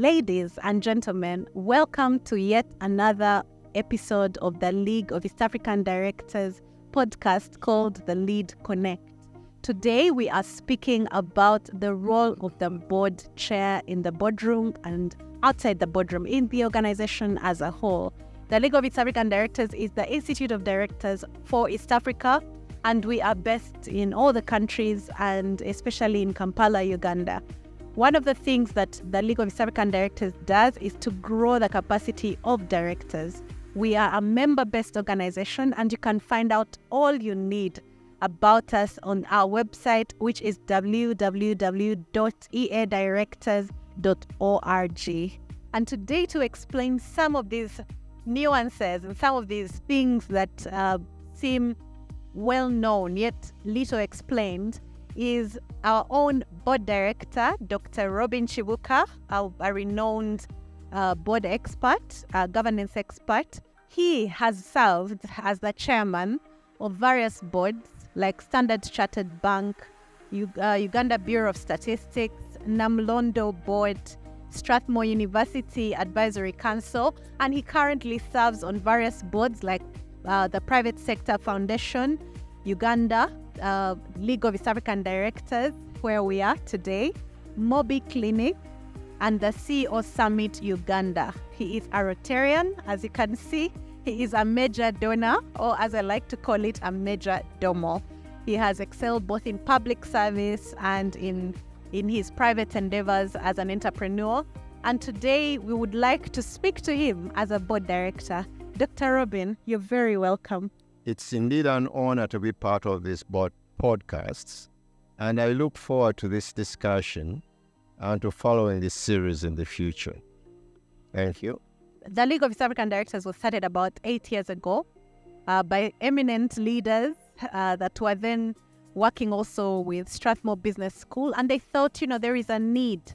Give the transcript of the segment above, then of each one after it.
Ladies and gentlemen, welcome to yet another episode of the League of East African Directors podcast called The Lead Connect. Today we are speaking about the role of the board chair in the boardroom and outside the boardroom in the organization as a whole. The League of East African Directors is the Institute of Directors for East Africa, and we are based in all the countries and especially in Kampala, Uganda. One of the things that the League of East African Directors does is to grow the capacity of directors. We are a member-based organization, and you can find out all you need about us on our website, which is www.eadirectors.org. And today, to explain some of these nuances and some of these things that seem well known yet little explained, is our own board director, Dr. Robin Kibuuka, a renowned board expert, governance expert. He has served as the chairman of various boards like Standard Chartered Bank, Uganda Bureau of Statistics, Namlondo Board, Strathmore University Advisory Council, and he currently serves on various boards like the Private Sector Foundation, Uganda, League of East African Directors, where we are today, Mobi Clinic, and the CEO Summit Uganda. He is a Rotarian, as you can see. He is a major donor, or as I like to call it, a major domo. He has excelled both in public service and in his private endeavors as an entrepreneur. And today we would like to speak to him as a board director. Dr. Robin, you're very welcome. It's indeed an honor to be part of this podcasts, and I look forward to this discussion and to following this series in the future. Thank you. The League of East African Directors was started about 8 years ago by eminent leaders that were then working also with Strathmore Business School, and they thought, there is a need.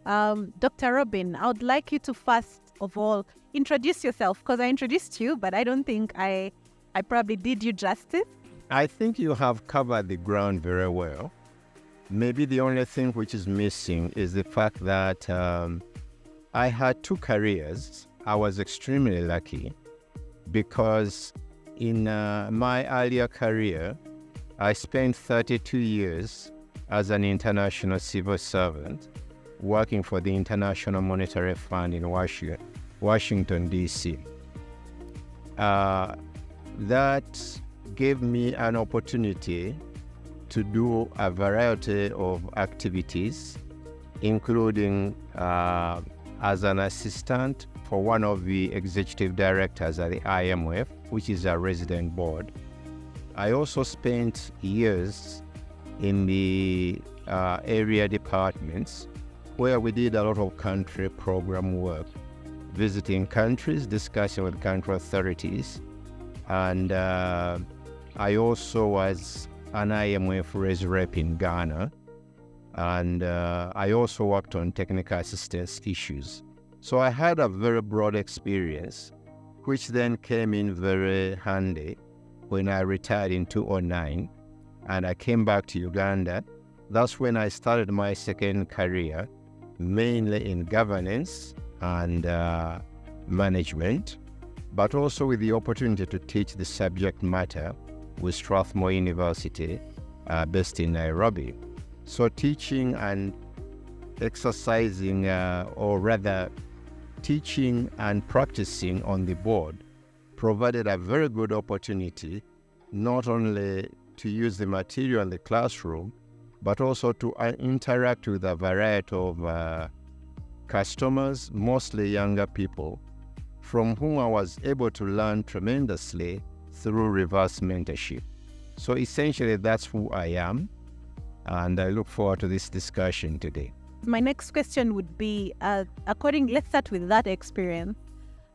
Dr. Robin, I would like you to first of all introduce yourself, because I introduced you, but I don't think I probably did you justice. I think you have covered the ground very well. Maybe the only thing which is missing is the fact that I had two careers. I was extremely lucky because in my earlier career, I spent 32 years as an international civil servant working for the International Monetary Fund in Washington, D.C. That gave me an opportunity to do a variety of activities, including as an assistant for one of the executive directors at the IMF, which is a resident board. I also spent years in the area departments where we did a lot of country program work, visiting countries, discussing with country authorities. And I also was an IMF raise rep in Ghana, and I also worked on technical assistance issues. So I had a very broad experience, which then came in very handy when I retired in 2009, and I came back to Uganda. That's when I started my second career, mainly in governance and management, but also with the opportunity to teach the subject matter with Strathmore University, based in Nairobi. So teaching and exercising, or rather teaching and practicing on the board provided a very good opportunity not only to use the material in the classroom, but also to interact with a variety of customers, mostly younger people, from whom I was able to learn tremendously through reverse mentorship. So essentially, that's who I am, and I look forward to this discussion today. My next question would be, let's start with that experience.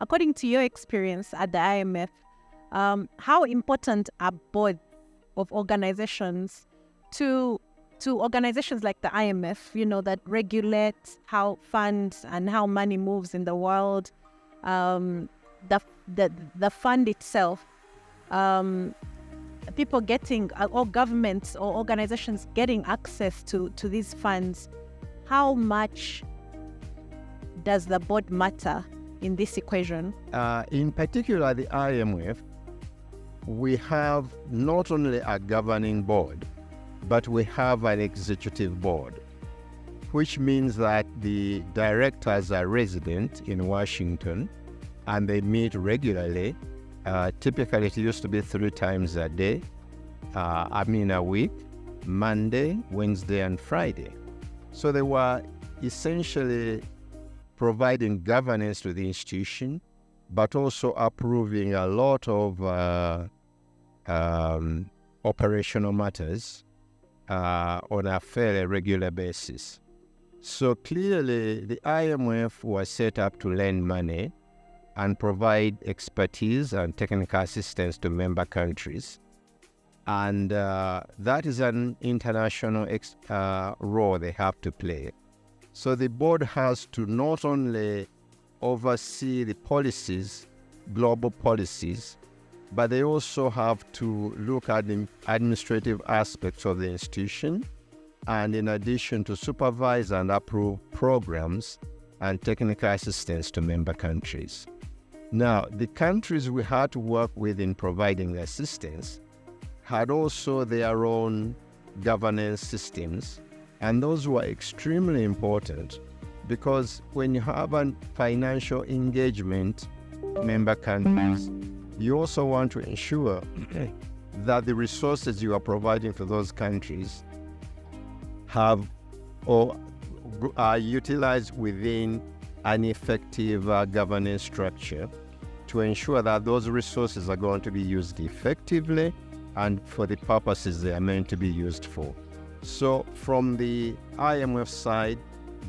According to your experience at the IMF, how important are boards of organizations to organizations like the IMF, that regulate how funds and how money moves in the world? The fund itself, people getting, or governments or organizations getting access to these funds, how much does the board matter in this equation? In particular, the IMF, we have not only a governing board, but we have an executive board, which means that the directors are resident in Washington and they meet regularly. Typically, it used to be 3 times a day, a week, Monday, Wednesday, and Friday. So they were essentially providing governance to the institution, but also approving a lot of operational matters on a fairly regular basis. So clearly, the IMF was set up to lend money and provide expertise and technical assistance to member countries. And that is an international role they have to play. So the board has to not only oversee the policies, global policies, but they also have to look at the administrative aspects of the institution, and in addition to supervise and approve programs and technical assistance to member countries. Now, the countries we had to work with in providing assistance had also their own governance systems, and those were extremely important because when you have a financial engagement member countries, you also want to ensure that the resources you are providing to those countries have or are utilized within an effective governance structure to ensure that those resources are going to be used effectively and for the purposes they are meant to be used for. So from the IMF side,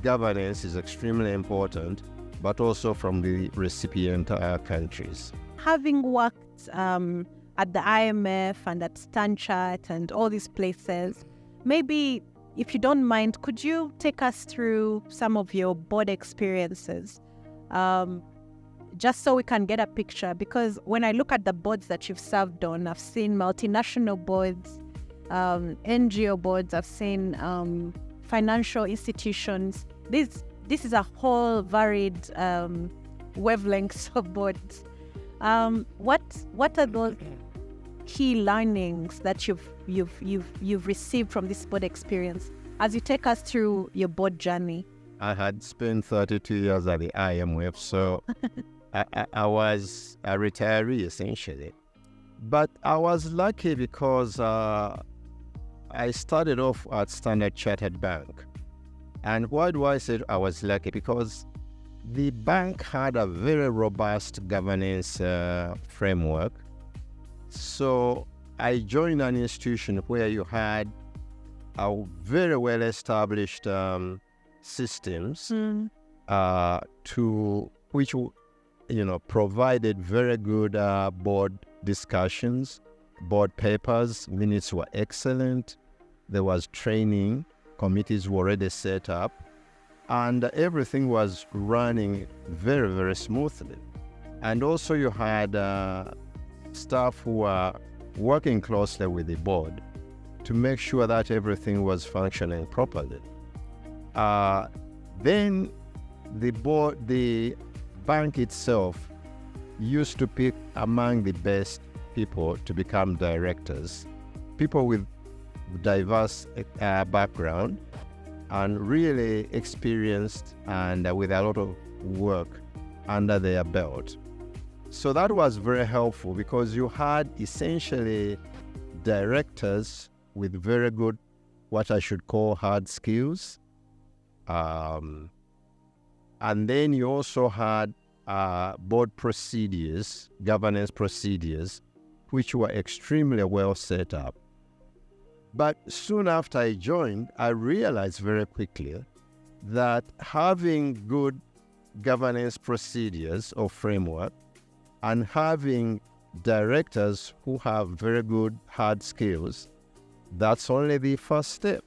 governance is extremely important, but also from the recipient countries. Having worked at the IMF and at Stanchart and all these places, maybe if you don't mind, could you take us through some of your board experiences? Just so we can get a picture, because when I look at the boards that you've served on, I've seen multinational boards, NGO boards, I've seen financial institutions. This is a whole varied wavelengths of boards. What are those key learnings that you've received from this board experience as you take us through your board journey? I had spent 32 years at the IMF, so I was a retiree essentially. But I was lucky because I started off at Standard Chartered Bank. And why do I say I was lucky? Because the bank had a very robust governance framework. So I joined an institution where you had a very well-established systems to which provided very good board discussions, board papers, minutes were excellent. There was training, committees were already set up, and everything was running very, very smoothly. And also you had staff who were working closely with the board to make sure that everything was functioning properly. Then the bank itself used to pick among the best people to become directors, people with diverse background and really experienced and with a lot of work under their belt. So that was very helpful because you had essentially directors with very good, what I should call hard skills. And then you also had board procedures, governance procedures, which were extremely well set up. But soon after I joined, I realized very quickly that having good governance procedures or framework and having directors who have very good hard skills, that's only the first step.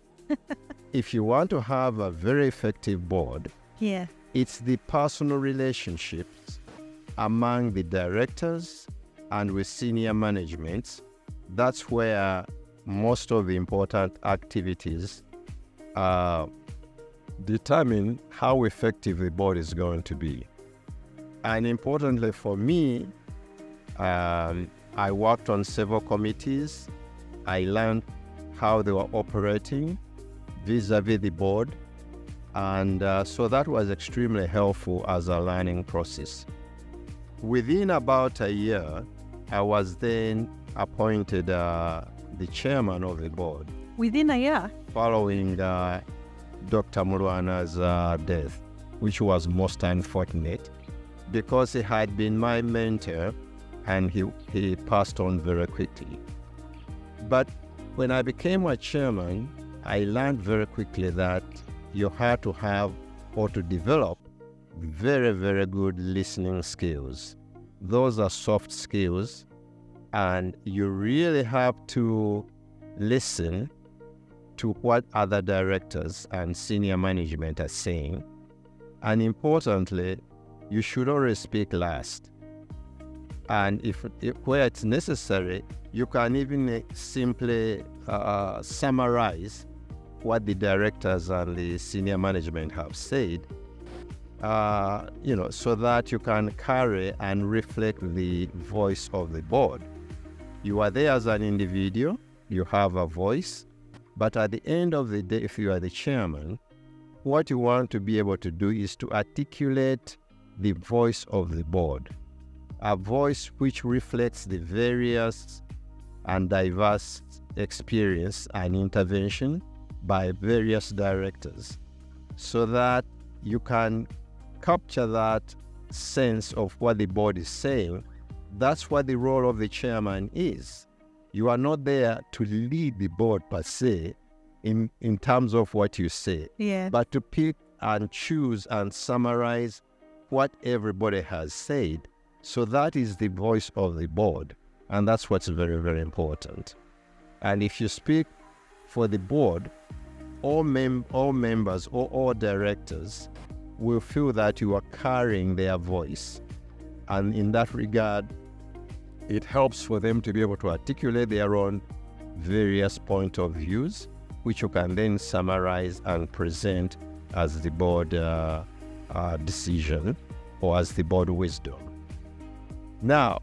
If you want to have a very effective board, it's the personal relationships among the directors and with senior management. That's where most of the important activities determine how effective the board is going to be. And importantly for me, I worked on several committees. I learned how they were operating vis-a-vis the board. And so that was extremely helpful as a learning process. Within about a year, I was then appointed the chairman of the board. Within a year? Following Dr. Mulwana's death, which was most unfortunate because he had been my mentor and he passed on very quickly. But when I became a chairman, I learned very quickly that you had to have or to develop very, very good listening skills. Those are soft skills, and you really have to listen to what other directors and senior management are saying. And importantly, you should always speak last. And if where it's necessary, you can even simply summarize what the directors and the senior management have said, so that you can carry and reflect the voice of the board. You are there as an individual, you have a voice, but at the end of the day, if you are the chairman, what you want to be able to do is to articulate the voice of the board, a voice which reflects the various and diverse experience and intervention by various directors, so that you can capture that sense of what the board is saying. That's what the role of the chairman is. You are not there to lead the board per se in terms of what you say, but to pick and choose and summarize what everybody has said. So that is the voice of the board, and that's what's very, very important. And if you speak for the board, all members or all directors will feel that you are carrying their voice. And in that regard, it helps for them to be able to articulate their own various point of views, which you can then summarize and present as the board decision or as the board wisdom. Now,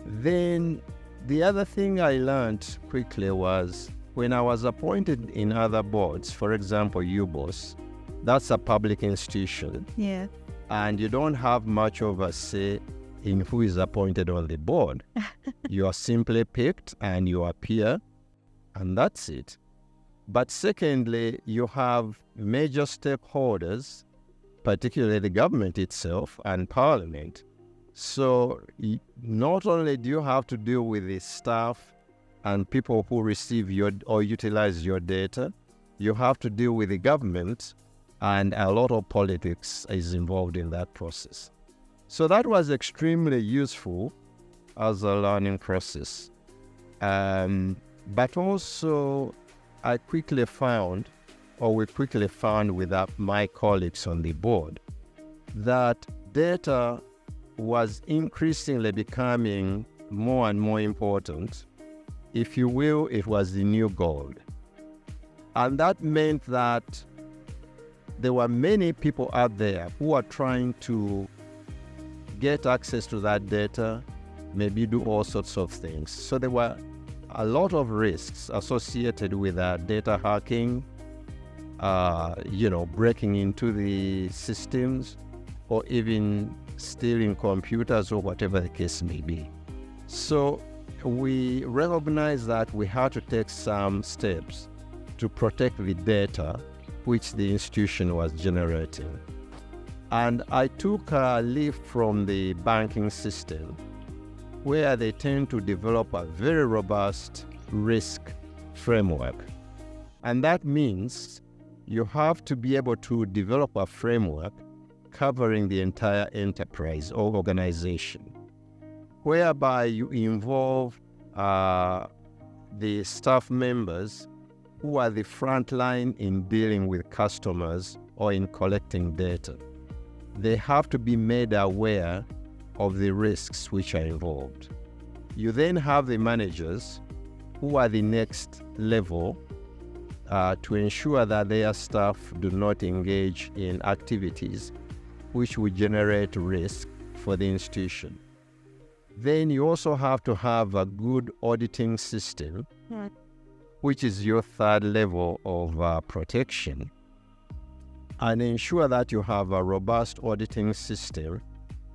then the other thing I learned quickly was when I was appointed in other boards, for example, UBOS, that's a public institution. Yeah. And you don't have much of a say in who is appointed on the board. You are simply picked and you appear, and that's it. But secondly, you have major stakeholders, particularly the government itself and Parliament. So not only do you have to deal with the staff and people who receive or utilize your data, you have to deal with the government, and a lot of politics is involved in that process. So that was extremely useful as a learning process. But also, we quickly found with my colleagues on the board that data was increasingly becoming more and more important. If you will, it was the new gold. And that meant that there were many people out there who are trying to get access to that data, maybe do all sorts of things. So there were a lot of risks associated with data hacking, breaking into the systems, or even stealing computers, or whatever the case may be. So we recognized that we had to take some steps to protect the data which the institution was generating. And I took a leaf from the banking system, where they tend to develop a very robust risk framework. And that means you have to be able to develop a framework covering the entire enterprise or organization, whereby you involve the staff members who are the front line in dealing with customers or in collecting data. They have to be made aware of the risks which are involved. You then have the managers who are the next level to ensure that their staff do not engage in activities which would generate risk for the institution. Then you also have to have a good auditing system, which is your third level of protection, and ensure that you have a robust auditing system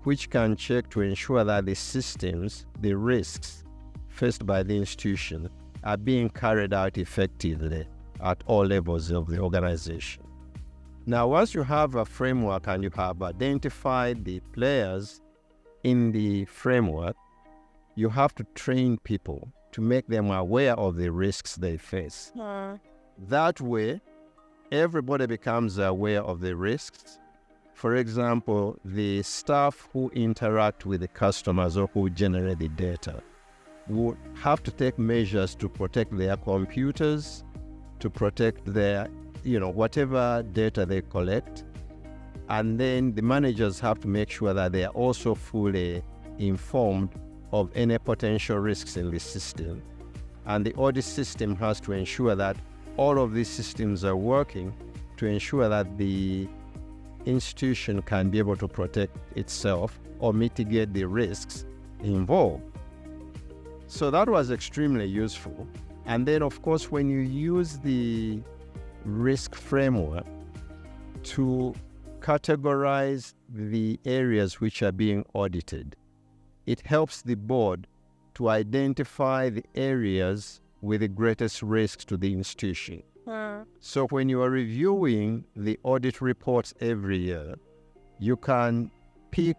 which can check to ensure that the systems, the risks faced by the institution are being carried out effectively at all levels of the organization. Now, once you have a framework and you have identified the players in the framework, you have to train people to make them aware of the risks they face. That way, everybody becomes aware of the risks. For example, the staff who interact with the customers or who generate the data would have to take measures to protect their computers, to protect their, whatever data they collect. And then the managers have to make sure that they are also fully informed of any potential risks in the system. And the audit system has to ensure that all of these systems are working to ensure that the institution can be able to protect itself or mitigate the risks involved. So that was extremely useful. And then, of course, when you use the risk framework to categorize the areas which are being audited, it helps the board to identify the areas with the greatest risks to the institution. So when you are reviewing the audit reports every year, you can pick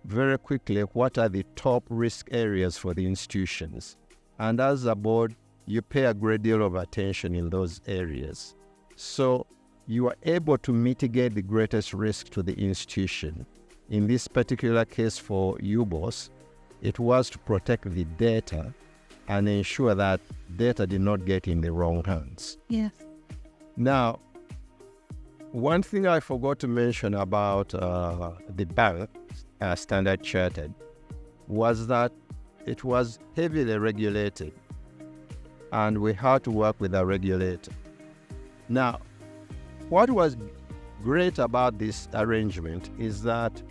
very quickly what are the top risk areas for the institutions. And as a board, you pay a great deal of attention in those areas. So you are able to mitigate the greatest risk to the institution. In this particular case for UBOS, it was to protect the data and ensure that data did not get in the wrong hands. Yes. Now, one thing I forgot to mention about the bank, Standard Chartered, was that it was heavily regulated and we had to work with a regulator. Now, what was great about this arrangement is that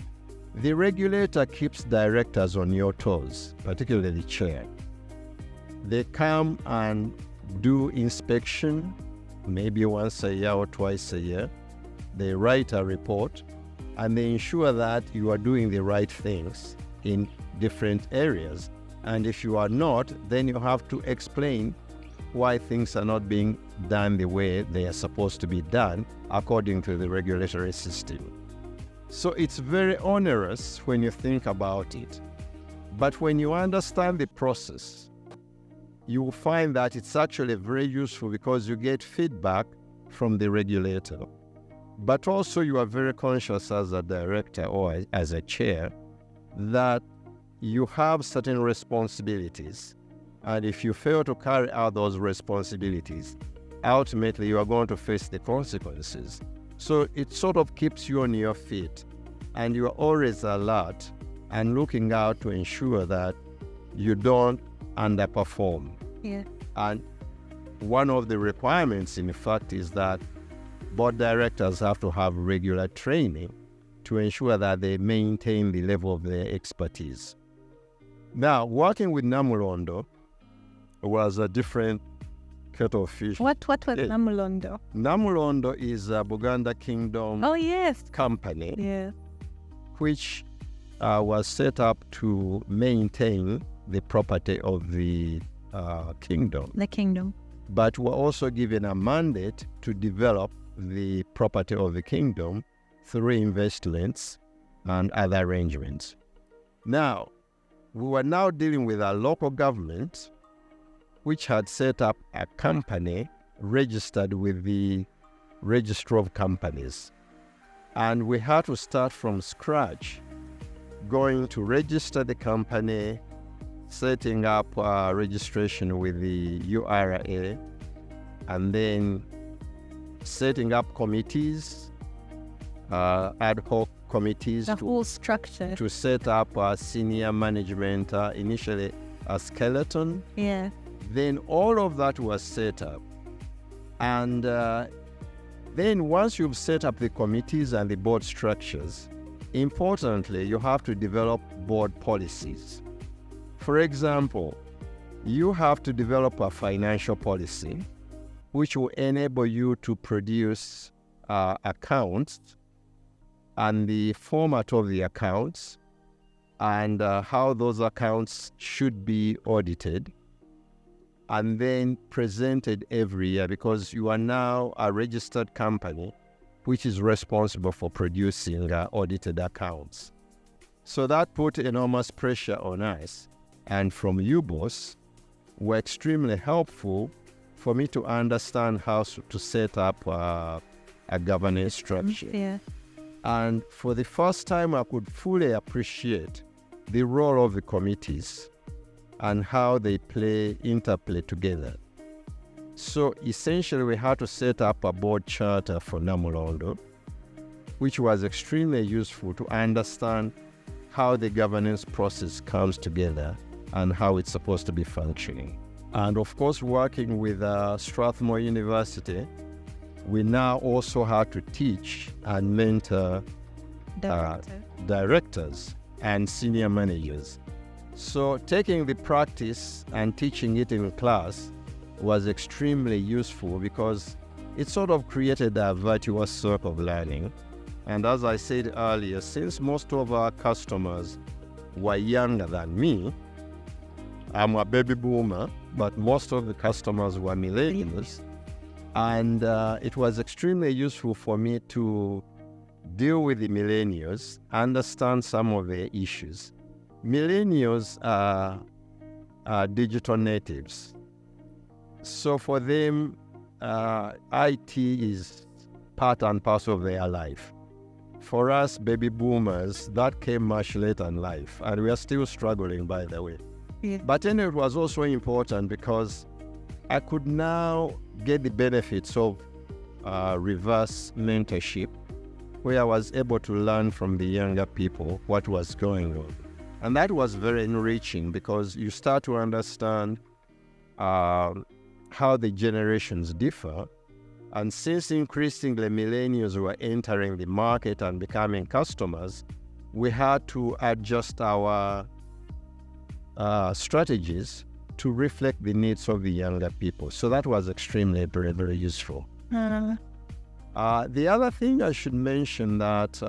the regulator keeps directors on your toes, particularly the chair. They come and do inspection, maybe once a year or twice a year. They write a report and they ensure that you are doing the right things in different areas. And if you are not, then you have to explain why things are not being done the way they are supposed to be done according to the regulatory system. So it's very onerous when you think about it. But when you understand the process, you will find that it's actually very useful because you get feedback from the regulator. But also you are very conscious as a director or as a chair that you have certain responsibilities. And if you fail to carry out those responsibilities, ultimately you are going to face the consequences. So it sort of keeps you on your feet and you are always alert and looking out to ensure that you don't underperform. Yeah. And one of the requirements, in fact, is that board directors have to have regular training to ensure that they maintain the level of their expertise. Now, working with Namulondo was a different kettle of fish. What was Namulondo? Namulondo is a Buganda Kingdom company, which was set up to maintain the property of the kingdom. The kingdom. But were also given a mandate to develop the property of the kingdom through investments and other arrangements. Now, we were now dealing with a local government which had set up a company registered with the Registrar of Companies. And we had to start from scratch, going to register the company, setting up registration with the URA, and then setting up committees, ad hoc committees, the whole structure to set up senior management, initially a skeleton. Yeah. Then all of that was set up. And then once you've set up the committees and the board structures, importantly, you have to develop board policies. For example, you have to develop a financial policy which will enable you to produce accounts and the format of the accounts and how those accounts should be audited and then presented every year, because you are now a registered company which is responsible for producing audited accounts. So that put enormous pressure on us. And from you, boss, were extremely helpful for me to understand how to set up a governance structure. Yeah. And for the first time, I could fully appreciate the role of the committees and how they interplay together. So essentially, we had to set up a board charter for Namulondo, which was extremely useful to understand how the governance process comes together and how it's supposed to be functioning. And of course, working with Strathmore University, we now also had to teach and mentor directors and senior managers. So taking the practice and teaching it in class was extremely useful because it sort of created a virtuous circle of learning. And as I said earlier, since most of our customers were younger than me, I'm a baby boomer, but most of the customers were millennials. And it was extremely useful for me to deal with the millennials, understand some of their issues. Millennials are digital natives. So for them, IT is part and parcel of their life. For us, baby boomers, that came much later in life, and we are still struggling, by the way. Yeah. But anyway, it was also important because I could now get the benefits of reverse mentorship, where I was able to learn from the younger people what was going on. And that was very enriching because you start to understand how the generations differ. And since increasingly millennials were entering the market and becoming customers, we had to adjust our strategies to reflect the needs of the younger people. So that was extremely, very, very useful. The other thing I should mention that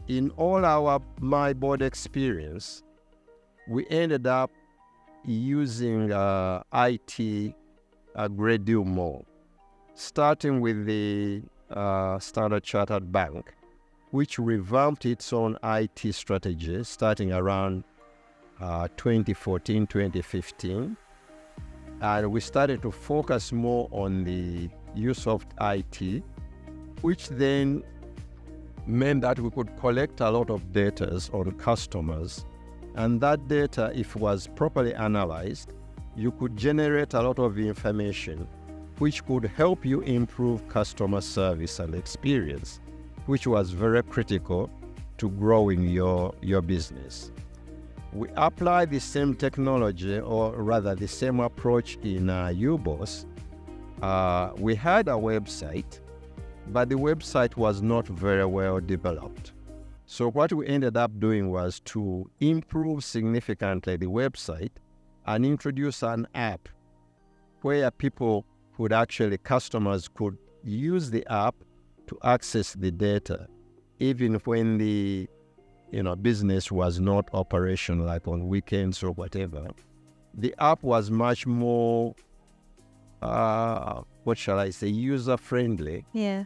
in all my board experience, we ended up using IT a great deal more, starting with the Standard Chartered Bank, which revamped its own IT strategy starting around 2014, 2015. And we started to focus more on the use of IT, which then meant that we could collect a lot of data on customers. And that data, if it was properly analyzed, you could generate a lot of information which could help you improve customer service and experience, which was very critical to growing your business. We applied the same technology, or rather the same approach in UBOS. We had a website, but the website was not very well developed. So what we ended up doing was to improve significantly the website and introduce an app where customers could use the app to access the data, even when the business was not operational, like on weekends or whatever. The app was much more, user-friendly. Yeah.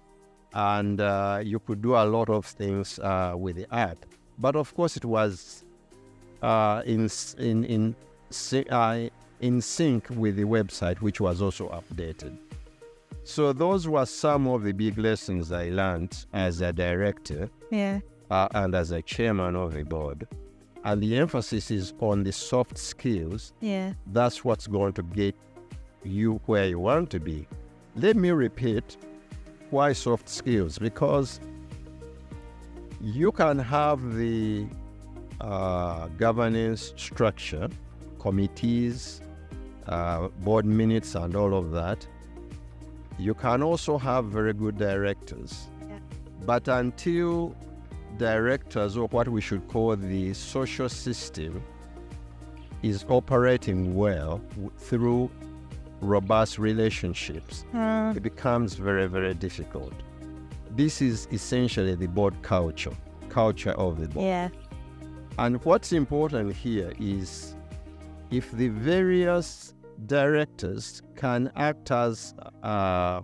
And you could do a lot of things with the app. But of course, it was in sync with the website, which was also updated. So those were some of the big lessons I learned as a director. Yeah. And as a chairman of the board. And the emphasis is on the soft skills. Yeah. That's what's going to get you where you want to be. Let me repeat, why soft skills? Because you can have the governance structure, committees, board minutes and all of that. you can also have very good directors. Yeah. But until directors, or what we should call the social system, is operating well through robust relationships, it becomes very, very difficult. This is essentially the board culture of the board. Yeah. And what's important here is if the various directors can act as an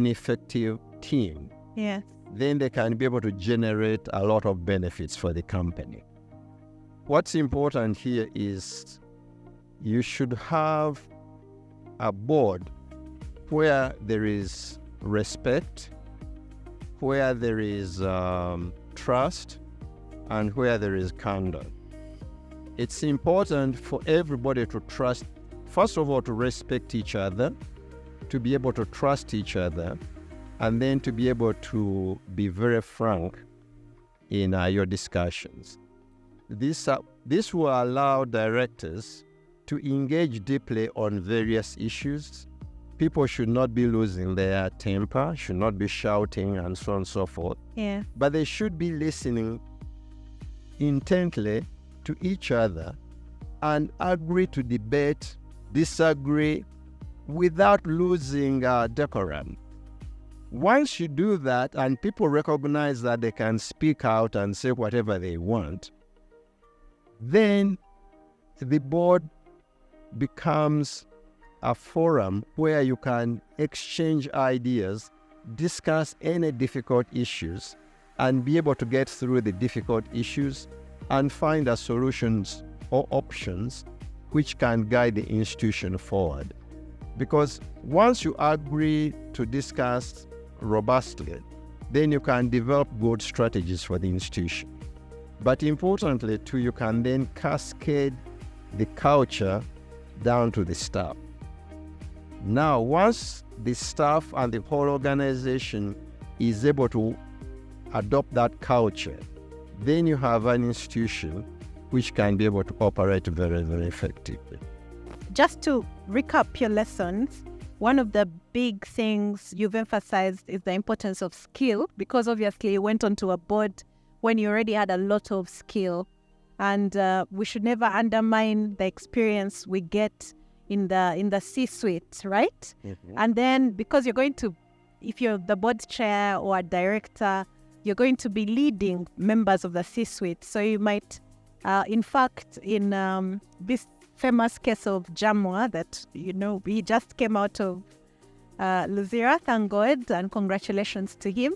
effective team, Yeah. then they can be able to generate a lot of benefits for the company. What's important here is you should have a board where there is respect, where there is trust, and where there is candor. It's important for everybody to trust, first of all, to respect each other, to be able to trust each other, and then to be able to be very frank in your discussions. This will allow directors to engage deeply on various issues. People should not be losing their temper, should not be shouting, and so on and so forth. Yeah. But they should be listening intently to each other and agree to debate, disagree, without losing decorum. Once you do that and people recognize that they can speak out and say whatever they want, then the board becomes a forum where you can exchange ideas, discuss any difficult issues, and be able to get through the difficult issues and find a solutions or options which can guide the institution forward. Because once you agree to discuss robustly, then you can develop good strategies for the institution. But importantly too, you can then cascade the culture down to the staff. Now, once the staff and the whole organization is able to adopt that culture, then you have an institution which can be able to operate very, very effectively. Just to recap your lessons, one of the big things you've emphasized is the importance of skill, because obviously you went onto a board when you already had a lot of skill. And we should never undermine the experience we get in the C-suite, right? Mm-hmm. And then because you're going to, if you're the board chair or a director, you're going to be leading members of the C-suite. So you might, in fact, in this famous case of Jamwa that, he just came out of Luzira, thank God, and congratulations to him.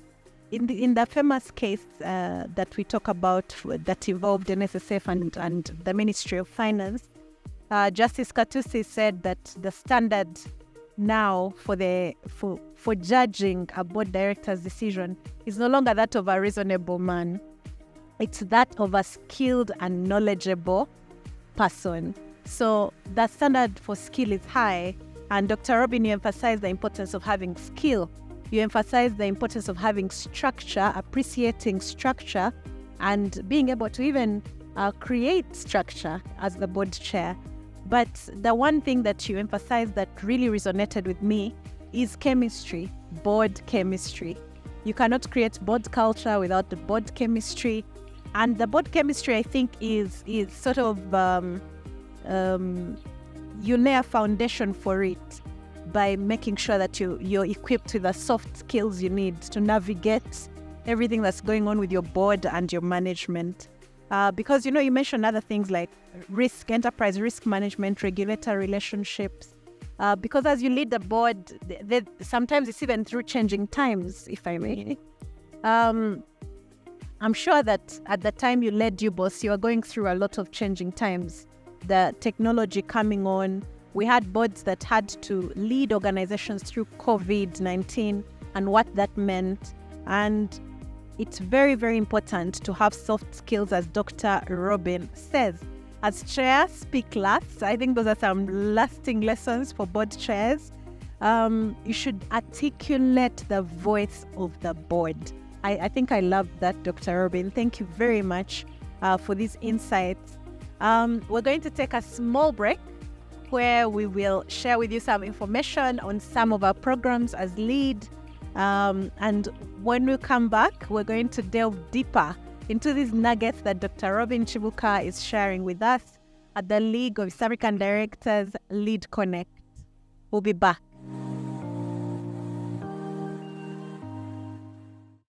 In the famous case that we talk about that involved NSSF and the Ministry of Finance, Justice Katusi said that the standard now for judging a board director's decision is no longer that of a reasonable man. It's that of a skilled and knowledgeable person. So the standard for skill is high. And Dr. Robin, you emphasized the importance of having skill. You emphasize the importance of having structure, appreciating structure, and being able to even create structure as the board chair. But the one thing that you emphasized that really resonated with me is chemistry, board chemistry. You cannot create board culture without the board chemistry. And the board chemistry, I think, is sort of, you lay a foundation for it by making sure that you're equipped with the soft skills you need to navigate everything that's going on with your board and your management. Because, you mentioned other things like risk, enterprise risk management, regulator relationships. Because as you lead the board, sometimes it's even through changing times, if I may. I'm sure that at the time you led UBOS, you were going through a lot of changing times. The technology coming on. We had boards that had to lead organizations through COVID-19 and what that meant. And it's very, very important to have soft skills, as Dr. Robin says. As chair, speak last. I think those are some lasting lessons for board chairs. You should articulate the voice of the board. I think I love that, Dr. Robin. Thank you very much for these insights. We're going to take a small break. where we will share with you some information on some of our programs as lead. And when we come back, we're going to delve deeper into these nuggets that Dr. Robin Kibuuka is sharing with us at the League of East African Directors Lead Connect. We'll be back.